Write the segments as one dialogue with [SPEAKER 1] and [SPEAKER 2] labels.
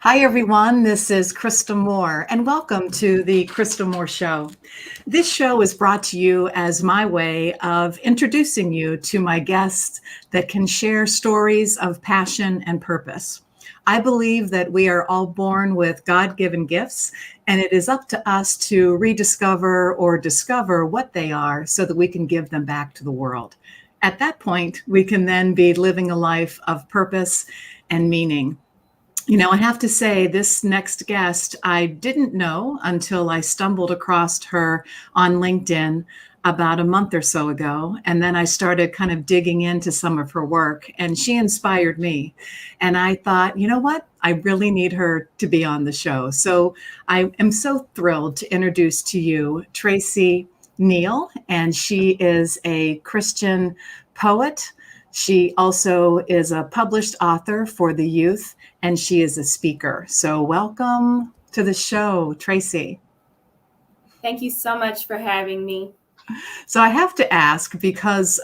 [SPEAKER 1] Hi, everyone. This is Krista Moore, and welcome to the Krista Moore Show. This show is brought to you as my way of introducing you to my guests that can share stories of passion and purpose. I believe that we are all born with God-given gifts, and it is up to us to rediscover or discover what they are so that we can give them back to the world. At that point, we can then be living a life of purpose and meaning. I have to say, this next guest, I didn't know until I stumbled across her on LinkedIn about a month or so ago. And then I started kind of digging into some of her work, and she inspired me. And I thought, you know what? I really need her to be on the show. So I am so thrilled to introduce to you Traci Neal, and she is a Christian poet. She also is a published author for the youth, and she is a speaker. So think to the show, Traci.
[SPEAKER 2] Thank you so much for having me.
[SPEAKER 1] So I have to ask because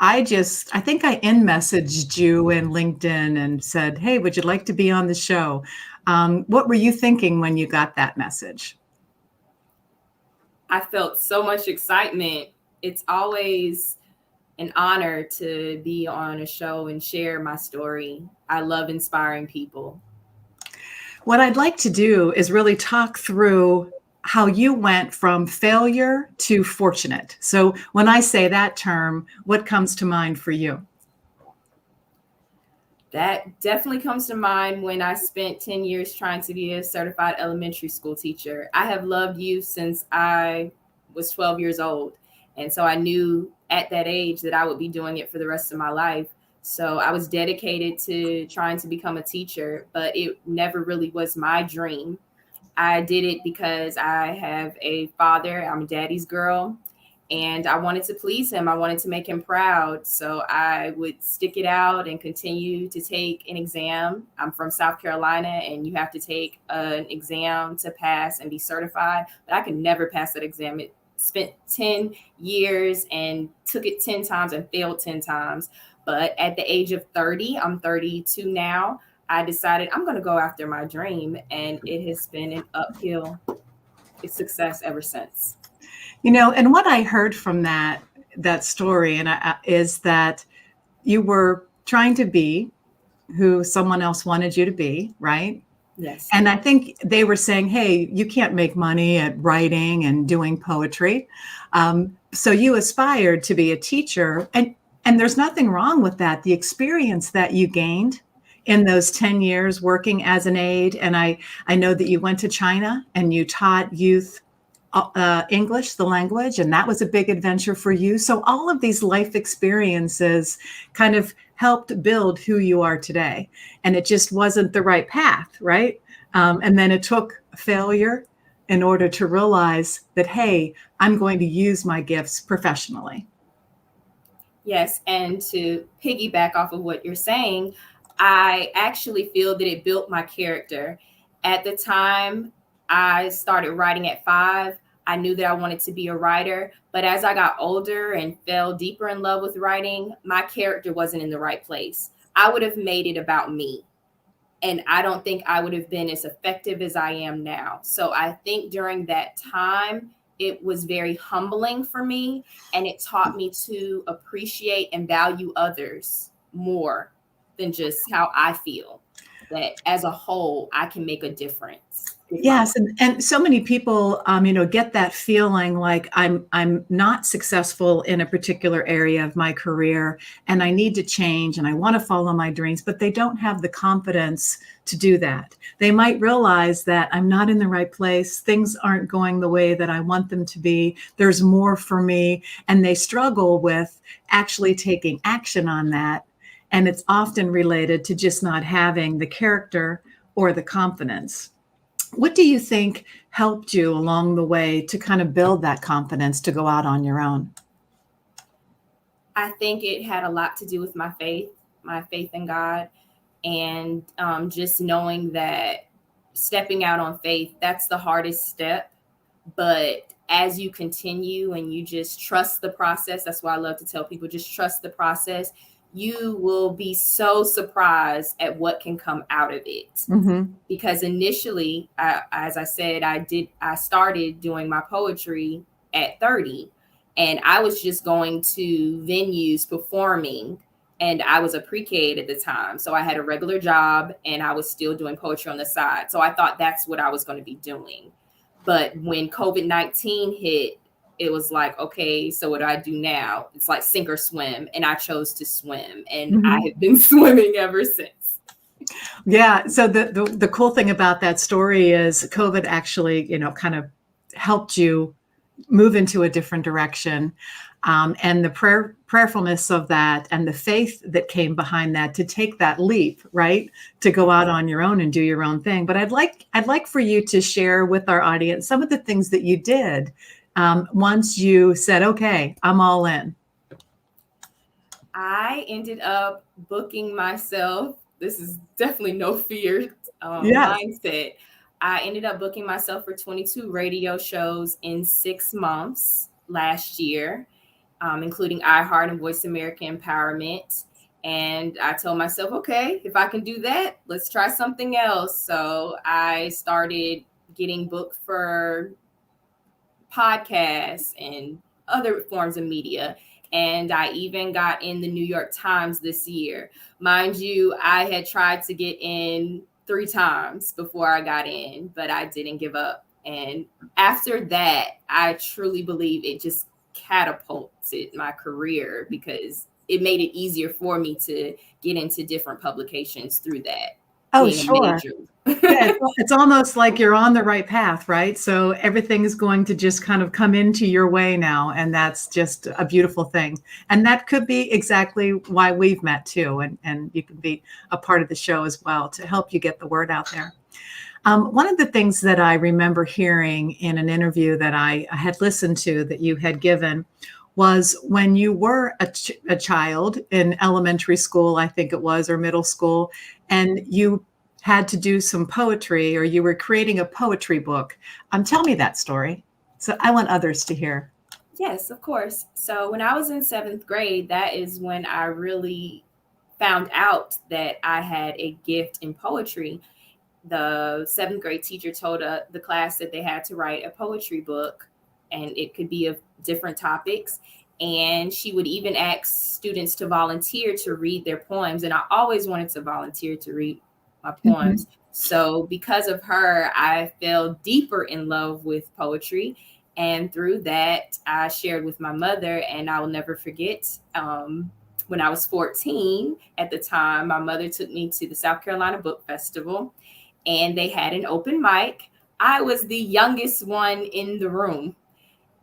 [SPEAKER 1] I think I in messaged you in LinkedIn and said, hey, would you like to be on the show? What were you thinking when you got that message?
[SPEAKER 2] I felt so much excitement. It's always an honor to be on a show and share my story. I love inspiring people.
[SPEAKER 1] What I'd like to do is really talk through how you went from failure to fortunate. So when I say that term, what comes to mind for you?
[SPEAKER 2] That definitely comes to mind when I spent 10 years trying to be a certified elementary school teacher. I have loved youth since I was 12 years old. And so I knew at that age that I would be doing it for the rest of my life. So I was dedicated to trying to become a teacher, but it never really was my dream. I did it because I have a father, I'm a daddy's girl, and I wanted to please him. I wanted to make him proud. So I would stick it out and continue to take an exam. I'm from South Carolina, and you have to take an exam to pass and be certified. But I could never pass that exam. It spent 10 years and took it 10 times and failed 10 times. But at the age of 30, I'm 32 now, I decided I'm going to go after my dream. And it has been an uphill success ever since.
[SPEAKER 1] And what I heard from that story is that you were trying to be who someone else wanted you to be, right?
[SPEAKER 2] Yes.
[SPEAKER 1] And I think they were saying, hey, you can't make money at writing and doing poetry. So you aspired to be a teacher. And there's nothing wrong with that. The experience that you gained in those 10 years working as an aide. And I know that you went to China and you taught youth English, the language, and that was a big adventure for you. So all of these life experiences kind of helped build who you are today. And it just wasn't the right path, right? And then it took failure in order to realize that, hey, I'm going to use my gifts professionally.
[SPEAKER 2] Yes, and to piggyback off of what you're saying, I actually feel that it built my character. At the time I started writing at 5, I knew that I wanted to be a writer. But as I got older and fell deeper in love with writing, my character wasn't in the right place. I would have made it about me. And I don't think I would have been as effective as I am now. So I think during that time, it was very humbling for me, and it taught me to appreciate and value others more than just how I feel. That as a whole, I can make a difference with my
[SPEAKER 1] Yes,
[SPEAKER 2] work.
[SPEAKER 1] and so many people, get that feeling like I'm not successful in a particular area of my career, and I need to change, and I want to follow my dreams, but they don't have the confidence to do that. They might realize that I'm not in the right place, things aren't going the way that I want them to be. There's more for me, and they struggle with actually taking action on that. And it's often related to just not having the character or the confidence. What do you think helped you along the way to kind of build that confidence to go out on your own?
[SPEAKER 2] I think it had a lot to do with my faith in God, and just knowing that stepping out on faith, that's the hardest step. But as you continue and you just trust the process, that's why I love to tell people just trust the process. you will be so surprised at what can come out of it.
[SPEAKER 1] Mm-hmm.
[SPEAKER 2] Because initially, as I said, I started doing my poetry at 30, and I was just going to venues performing, and I was a pre-K at the time. So I had a regular job and I was still doing poetry on the side. So I thought that's what I was going to be doing. But when COVID-19 hit, it was like, okay, so what do I do now? It's like sink or swim. And I chose to swim. And I have been swimming ever since.
[SPEAKER 1] Yeah. So the cool thing about that story is COVID actually, kind of helped you move into a different direction. And the prayerfulness of that and the faith that came behind that to take that leap, right? To go out on your own and do your own thing. But I'd like for you to share with our audience some of the things that you did once you said, okay, I'm all in.
[SPEAKER 2] I ended up booking myself. This is definitely no fear
[SPEAKER 1] Yes.
[SPEAKER 2] mindset. I ended up booking myself for 22 radio shows in 6 months last year, including iHeart and Voice America Empowerment. And I told myself, okay, if I can do that, let's try something else. So I started getting booked for podcasts and other forms of media. And I even got in the New York Times this year. Mind you, I had tried to get in 3 times before I got in, but I didn't give up. And after that, I truly believe it just catapulted my career because it made it easier for me to get into different publications through that.
[SPEAKER 1] Oh,
[SPEAKER 2] Being a
[SPEAKER 1] sure.
[SPEAKER 2] major.
[SPEAKER 1] Yeah, it's almost like you're on the right path, right? So everything is going to just kind of come into your way now, and that's just a beautiful thing. And that could be exactly why we've met too, and you can be a part of the show as well to help you get the word out there. One of the things that I remember hearing in an interview that I had listened to that you had given was when you were a child in elementary school, I think it was, or middle school, and you had to do some poetry or you were creating a poetry book. Tell me that story. So I want others to hear.
[SPEAKER 2] Yes, of course. So when I was in 7th grade, that is when I really found out that I had a gift in poetry. The 7th grade teacher told the class that they had to write a poetry book, and it could be of different topics. And she would even ask students to volunteer to read their poems. And I always wanted to volunteer to read my poems. Mm-hmm. So because of her, I fell deeper in love with poetry. And through that, I shared with my mother, and I will never forget. When I was 14 at the time, my mother took me to the South Carolina Book Festival, and they had an open mic. I was the youngest one in the room,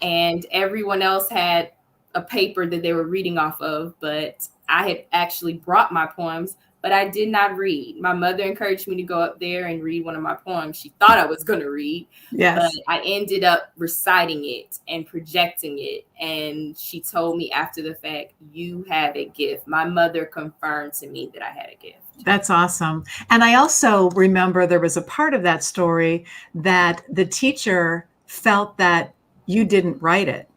[SPEAKER 2] and everyone else had a paper that they were reading off of, but I had actually brought my poems, but I did not read. My mother encouraged me to go up there and read one of my poems. She thought I was going to read, yes, but I ended up reciting it and projecting it. And she told me after the fact, you have a gift. My mother confirmed to me that I had a gift.
[SPEAKER 1] That's awesome. And I also remember there was a part of that story that the teacher felt that you didn't write it.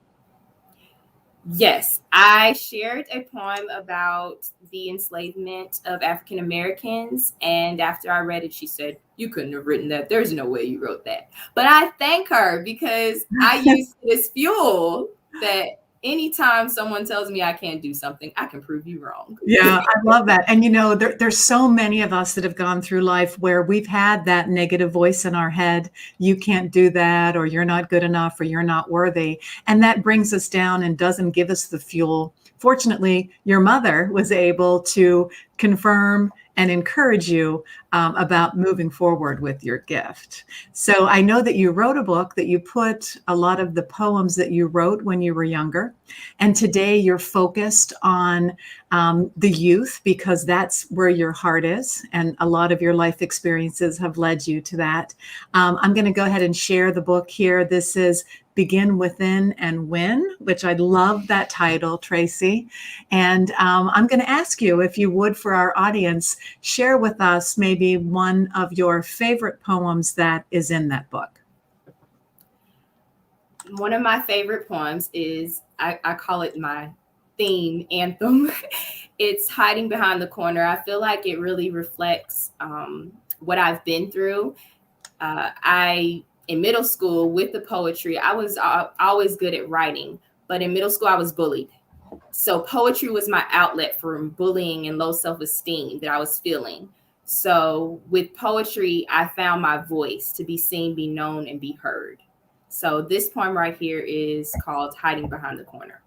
[SPEAKER 2] Yes, I shared a poem about the enslavement of African Americans. And after I read it, she said, you couldn't have written that. There's no way you wrote that. But I thank her because I use this fuel that anytime someone tells me I can't do something, I can prove you wrong.
[SPEAKER 1] Yeah, I love that. And there's so many of us that have gone through life where we've had that negative voice in our head. You can't do that, or you're not good enough, or you're not worthy. And that brings us down and doesn't give us the fuel. Fortunately, your mother was able to confirm and encourage you about moving forward with your gift. So I know that you wrote a book that you put a lot of the poems that you wrote when you were younger. And today you're focused on the youth because that's where your heart is. And a lot of your life experiences have led you to that. I'm going to go ahead and share the book here. This is Begin Within and Win, which I love that title, Traci. And I'm going to ask you, if you would, for our audience, share with us maybe one of your favorite poems that is in that book.
[SPEAKER 2] One of my favorite poems is, I call it my theme anthem. It's Hiding Behind the Corner. I feel like it really reflects what I've been through. I in middle school with the poetry, I was always good at writing, but in middle school I was bullied. So poetry was my outlet for bullying and low self-esteem that I was feeling. So with poetry, I found my voice to be seen, be known, and be heard. So this poem right here is called Hiding Behind the Corner.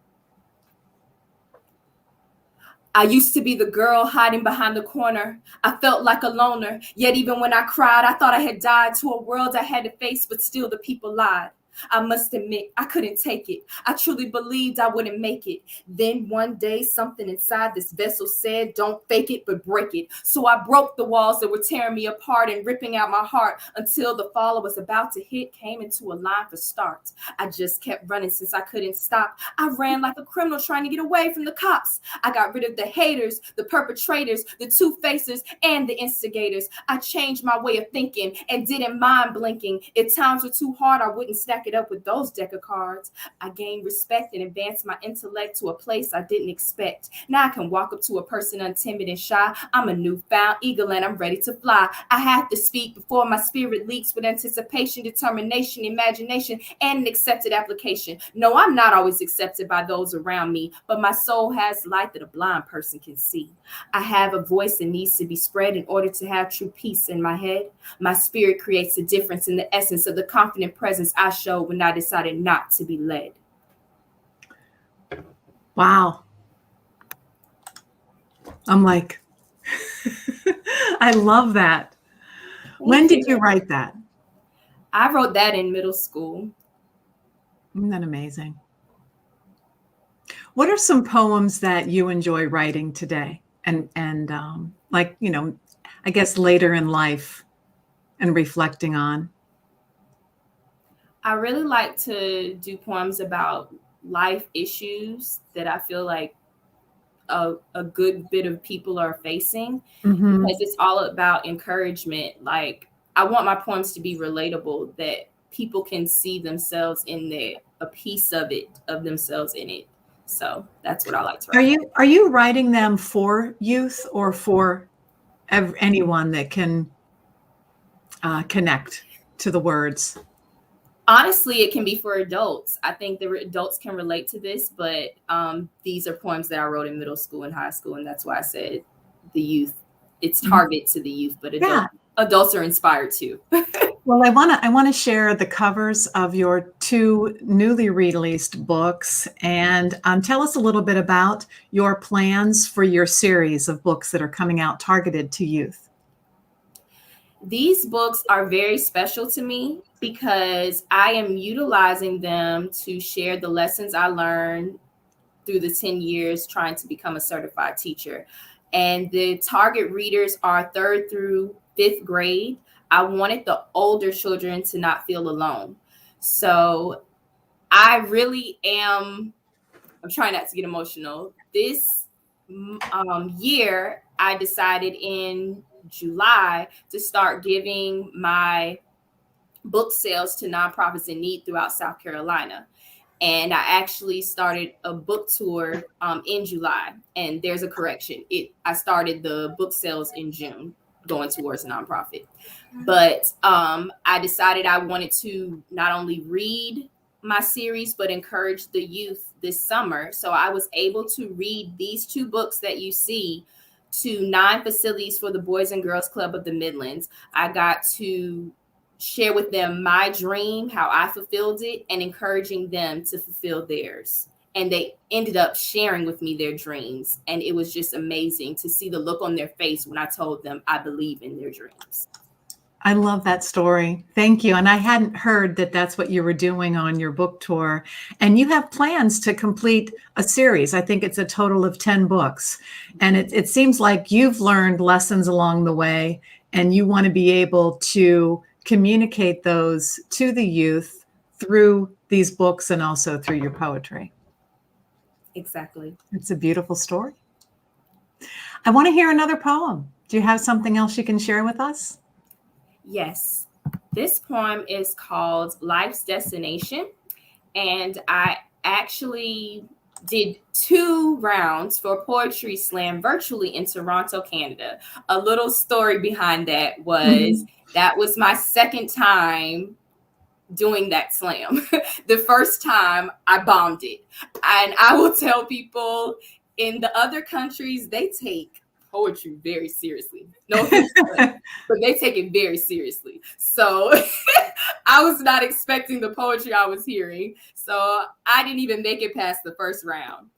[SPEAKER 2] I used to be the girl hiding behind the corner. I felt like a loner. Yet even when I cried, I thought I had died to a world I had to face, but still the people lied. I must admit, I couldn't take it. I truly believed I wouldn't make it. Then one day, something inside this vessel said, don't fake it, but break it. So I broke the walls that were tearing me apart and ripping out my heart until the fall I was about to hit came into a line for start. I just kept running since I couldn't stop. I ran like a criminal trying to get away from the cops. I got rid of the haters, the perpetrators, the two-facers, and the instigators. I changed my way of thinking and didn't mind blinking. If times were too hard, I wouldn't stack it up with those deck of cards. I gained respect and advanced my intellect to a place I didn't expect. Now I can walk up to a person untimid and shy. I'm a newfound eagle and I'm ready to fly. I have to speak before my spirit leaks with anticipation, determination, imagination, and an accepted application. No, I'm not always accepted by those around me, but my soul has light that a blind person can see. I have a voice that needs to be spread in order to have true peace in my head. My spirit creates a difference in the essence of the confident presence I showed when I decided not to be led.
[SPEAKER 1] Wow. I'm like, I love that. When did you write that?
[SPEAKER 2] I wrote that in middle school.
[SPEAKER 1] Isn't that amazing? What are some poems that you enjoy writing today? And like, you know, I guess later in life and reflecting on?
[SPEAKER 2] I really like to do poems about life issues that I feel like a good bit of people are facing, because it's all about encouragement. Like, I want my poems to be relatable, that people can see themselves in there, a piece of it, of themselves in it. So that's what I like to write.
[SPEAKER 1] Are you writing them for youth or for anyone that can connect to the words?
[SPEAKER 2] Honestly, it can be for adults. I think the adults can relate to this, but these are poems that I wrote in middle school and high school, and that's why I said the youth. It's targeted to the youth, but adults are inspired too.
[SPEAKER 1] Well, I want to share the covers of your two newly released books, and tell us a little bit about your plans for your series of books that are coming out targeted to youth.
[SPEAKER 2] These books are very special to me because I am utilizing them to share the lessons I learned through the 10 years trying to become a certified teacher. And the target readers are 3rd through 5th grade. I wanted the older children to not feel alone. So I really am, I'm trying not to get emotional. This year, I decided in July to start giving my book sales to nonprofits in need throughout South Carolina. And I actually started a book tour in July. And there's a correction. I started the book sales in June, going towards a nonprofit. But I decided I wanted to not only read my series, but encourage the youth this summer. So I was able to read these 2 books that you see to 9 facilities for the Boys and Girls Club of the Midlands. I got to share with them my dream, how I fulfilled it, and encouraging them to fulfill theirs. And they ended up sharing with me their dreams. And it was just amazing to see the look on their face when I told them I believe in their dreams.
[SPEAKER 1] I love that story. Thank you. And I hadn't heard that that's what you were doing on your book tour. And you have plans to complete a series. I think it's a total of 10 books. And it seems like you've learned lessons along the way, and you want to be able to communicate those to the youth through these books and also through your poetry.
[SPEAKER 2] Exactly.
[SPEAKER 1] It's a beautiful story. I want to hear another poem. Do you have something else you can share with us?
[SPEAKER 2] Yes. This poem is called Life's Destination. And I actually did 2 rounds for Poetry Slam virtually in Toronto, Canada. A little story behind that was that was my second time doing that slam. The first time I bombed it. And I will tell people in the other countries, they take poetry very seriously. No offense, but they take it very seriously. So I was not expecting the poetry I was hearing. So I didn't even make it past the first round.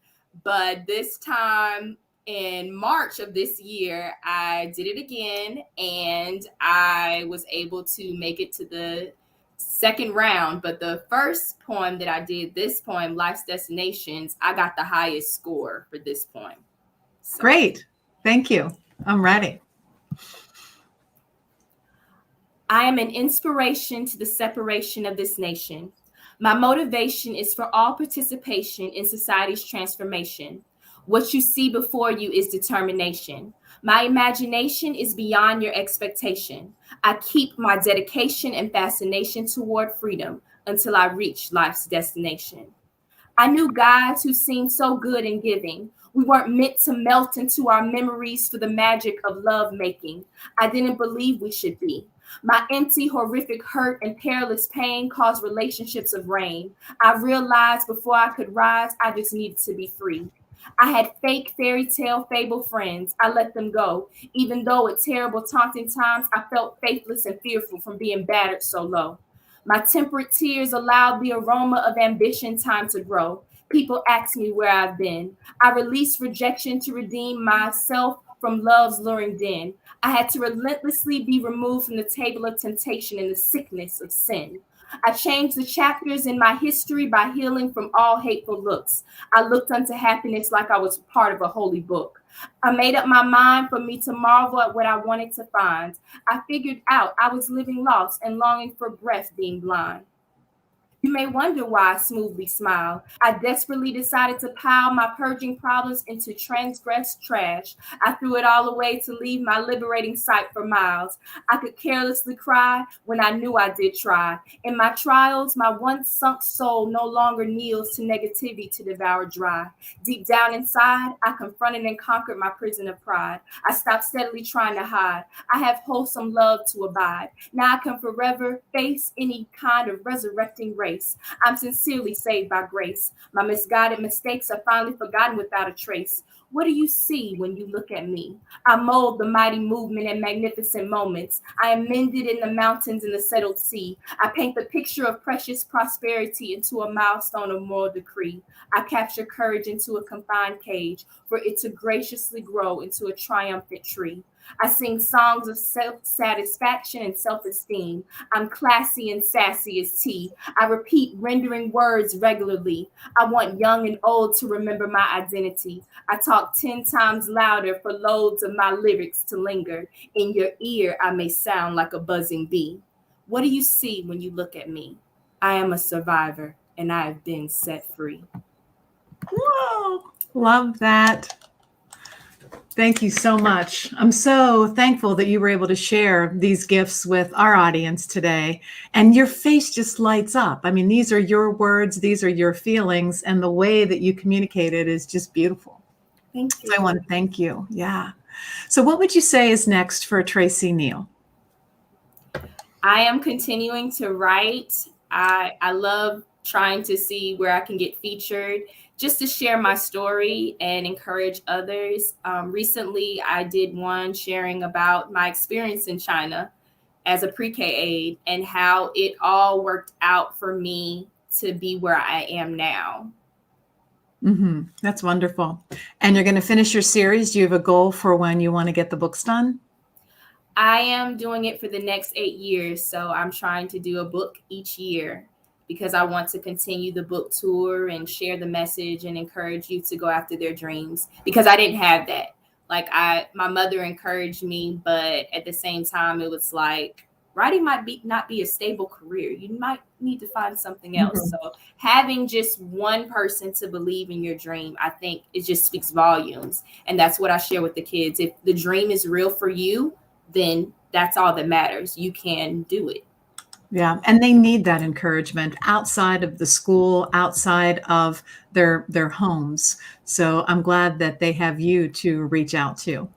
[SPEAKER 2] But this time in March of this year, I did it again and I was able to make it to the second round. But the first poem that I did, this poem, Life's Destinations, I got the highest score for this poem. So.
[SPEAKER 1] Great. Thank you. I'm ready.
[SPEAKER 2] I am an inspiration to the separation of this nation. My motivation is for all participation in society's transformation. What you see before you is determination. My imagination is beyond your expectation. I keep my dedication and fascination toward freedom until I reach life's destination. I knew guys who seemed so good in giving. We weren't meant to melt into our memories for the magic of love making. I didn't believe we should be. My empty, horrific hurt and perilous pain caused relationships of rain. I realized before I could rise, I just needed to be free. I had fake fairy tale fable friends. I let them go. Even though at terrible taunting times, I felt faithless and fearful from being battered so low. My temperate tears allowed the aroma of ambition time to grow. People ask me where I've been. I released rejection to redeem myself from love's luring den. I had to relentlessly be removed from the table of temptation and the sickness of sin. I changed the chapters in my history by healing from all hateful looks. I looked unto happiness like I was part of a holy book. I made up my mind for me to marvel at what I wanted to find. I figured out I was living lost and longing for breath being blind. You may wonder why I smoothly smile. I desperately decided to pile my purging problems into transgressed trash. I threw it all away to leave my liberating sight for miles. I could carelessly cry when I knew I did try. In my trials, my once sunk soul no longer kneels to negativity to devour dry. Deep down inside, I confronted and conquered my prison of pride. I stopped steadily trying to hide. I have wholesome love to abide. Now I can forever face any kind of resurrecting race. I'm sincerely saved by grace. My misguided mistakes are finally forgotten without a trace. What do you see when you look at me? I mold the mighty movement and magnificent moments. I am mended in the mountains and the settled sea. I paint the picture of precious prosperity into a milestone of moral decree. I capture courage into a confined cage for it to graciously grow into a triumphant tree. I sing songs of self-satisfaction and self-esteem. I'm classy and sassy as tea. I repeat rendering words regularly. I want young and old to remember my identity. I talk 10 times louder for loads of my lyrics to linger. In your ear, I may sound like a buzzing bee. What do you see when you look at me? I am a survivor, and I have been set free.
[SPEAKER 1] Whoa, love that. Thank you so much. I'm so thankful that you were able to share these gifts with our audience today. And your face just lights up. I mean, these are your words, these are your feelings, and the way that you communicate it is just beautiful.
[SPEAKER 2] Thank you.
[SPEAKER 1] So I want to thank you. Yeah. So what would you say is next for Traci Neal?
[SPEAKER 2] I am continuing to write. I love trying to see where I can get featured just to share my story and encourage others. Recently, I did one sharing about my experience in China as a pre-K aide and how it all worked out for me to be where I am now.
[SPEAKER 1] Mm-hmm. That's wonderful. And you're going to finish your series. Do you have a goal for when you want to get the books done?
[SPEAKER 2] I am doing it for the next 8 years. So I'm trying to do a book each year because I want to continue the book tour and share the message and encourage you to go after their dreams, because I didn't have that. Like my mother encouraged me, but at the same time, it was like writing might not be a stable career. You might need to find something else.
[SPEAKER 1] Mm-hmm.
[SPEAKER 2] So having just one person to believe in your dream, I think it just speaks volumes. And that's what I share with the kids. If the dream is real for you, then that's all that matters. You can do it.
[SPEAKER 1] Yeah. And they need that encouragement outside of the school, outside of their homes. So I'm glad that they have you to reach out to.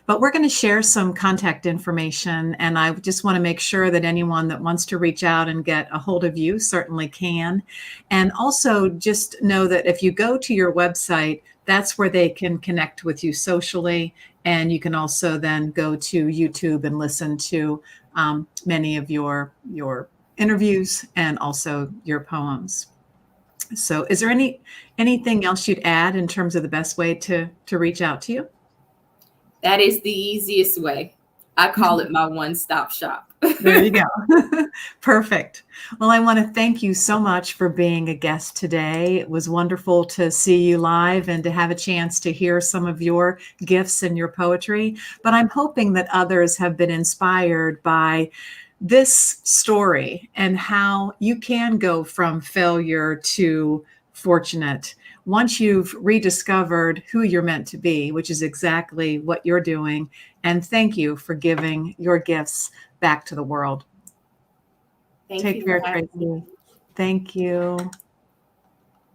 [SPEAKER 1] But we're going to share some contact information, and I just want to make sure that anyone that wants to reach out and get a hold of you certainly can. And also just know that if you go to your website, that's where they can connect with you socially. And you can also then go to YouTube and listen to many of your interviews and also your poems. So is there anything else you'd add in terms of the best way to reach out to you?
[SPEAKER 2] That is the easiest way. I call it my one-stop shop.
[SPEAKER 1] There you go. Perfect. Well, I want to thank you so much for being a guest today. It was wonderful to see you live and to have a chance to hear some of your gifts and your poetry. But I'm hoping that others have been inspired by this story and how you can go from failure to fortunate once you've rediscovered who you're meant to be, which is exactly what you're doing. And thank you for giving your gifts back to the world.
[SPEAKER 2] Thank
[SPEAKER 1] Take
[SPEAKER 2] you
[SPEAKER 1] care,
[SPEAKER 2] for having me.
[SPEAKER 1] Traci. Thank you.